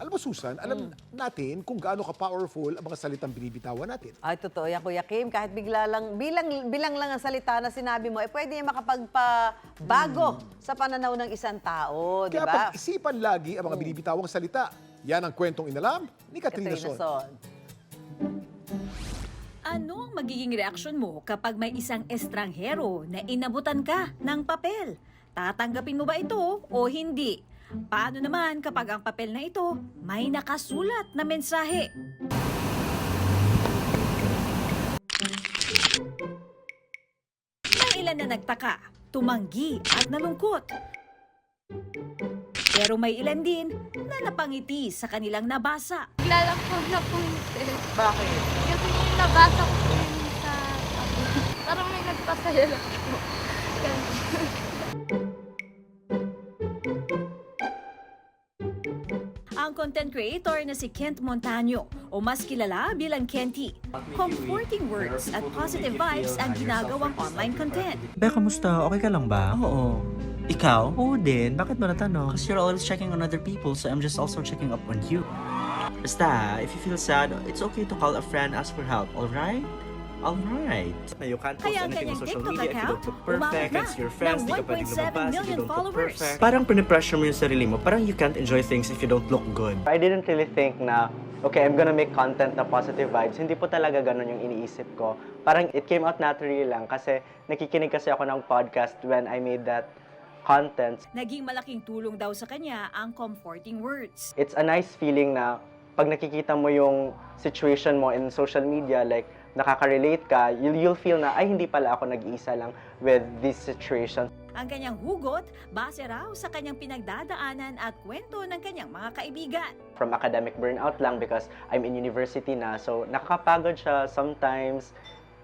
Alam mo, Susan, alam natin kung gaano ka-powerful ang mga salitang binibitawan natin. Ay, totoo yan, Kuya Kim. Kahit bigla lang, bilang lang ang salita na sinabi mo, pwede yung makapagpabago sa pananaw ng isang tao, di Kaya ba? pag-isipan lagi ang mga binibitawang salita. Yan ang kwentong inalam ni Katrina Son. Son. Ano ang magiging reaksyon mo kapag may isang estranghero na inabutan ka ng papel? Tatanggapin mo ba ito o hindi? Paano naman kapag ang papel na ito may nakasulat na mensahe? May ilan na nagtaka, tumanggi at nalungkot. Pero may ilan din na napangiti sa kanilang nabasa. Bigla lang po napungiti. Bakit? Kasi yung nabasa ko po yun sa parang may nagpasaya lang po. Ganun. Ang content creator na si Kent Montaño o mas kilala bilang Kenty. Comforting words at positive vibes ang ginagawang online content. Be, kamusta? Okay ka lang ba? Oo. Ikaw? Oo din. Bakit mo natanong? Because you're always checking on other people, so I'm just also checking up on you. Basta, if you feel sad, it's okay to call a friend, ask for help, alright? Alright. You can't post Kaya ang anything on kanyang social TikTok media if you account don't look perfect, umabot and your na friends, ng di ka pwedeng 1.7 lumabas if you million don't look followers. perfect. Parang pinipressure mo yung sarili mo. Parang you can't enjoy things if you don't look good. I didn't really think na, okay, I'm gonna make content na positive vibes. Hindi po talaga ganun yung iniisip ko. Parang it came out naturally lang kasi nakikinig kasi ako ng podcast when I made that content. Naging malaking tulong daw sa kanya ang comforting words. It's a nice feeling na pag nakikita mo yung situation mo in social media, like nakaka-relate ka, you'll feel na, ay, hindi pala ako nag-iisa lang with this situation. Ang kanyang hugot, base raw sa kanyang pinagdadaanan at kwento ng kanyang mga kaibigan. From academic burnout lang because I'm in university na, so nakakapagod siya sometimes.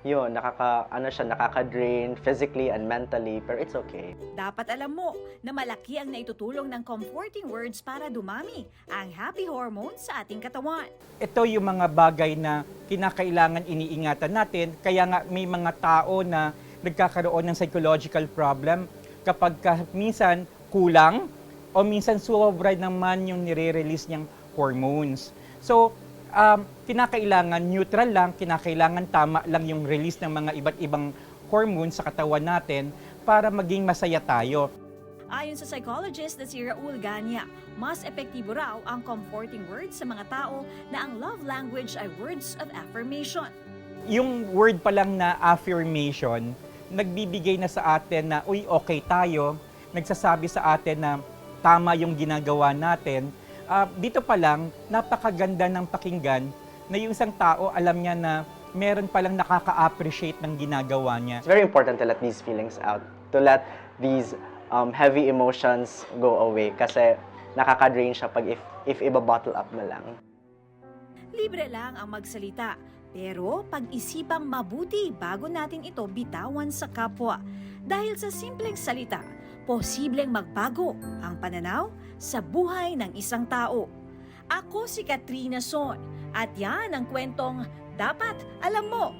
Yun, nakaka-drain physically and mentally, pero it's okay. Dapat alam mo na malaki ang naitutulong ng comforting words para dumami ang happy hormones sa ating katawan. Ito yung mga bagay na kinakailangan iniingatan natin. Kaya nga may mga tao na nagkakaroon ng psychological problem kapag minsan kulang o minsan sobra naman yung nire-release niyang hormones. So, kinakailangan neutral lang, kinakailangan tama lang yung release ng mga iba't ibang hormones sa katawan natin para maging masaya tayo. Ayon sa psychologist na si Raul Gania, mas epektibo raw ang comforting words sa mga tao na ang love language ay words of affirmation. Yung word pa lang na affirmation, nagbibigay na sa atin na, uy, okay tayo, nagsasabi sa atin na tama yung ginagawa natin. Dito pa lang, napakaganda ng pakinggan na yung isang tao alam niya na meron palang nakaka-appreciate ng ginagawa niya. It's very important to let these feelings out, to let these heavy emotions go away kasi nakaka-drain siya pag if iba-bottle up mo lang. Libre lang ang magsalita, pero pag-isipang mabuti bago natin ito bitawan sa kapwa. Dahil sa simpleng salita, posibleng magbago ang pananaw sa buhay ng isang tao. Ako si Katrina Son at yan ang kwentong dapat alam mo.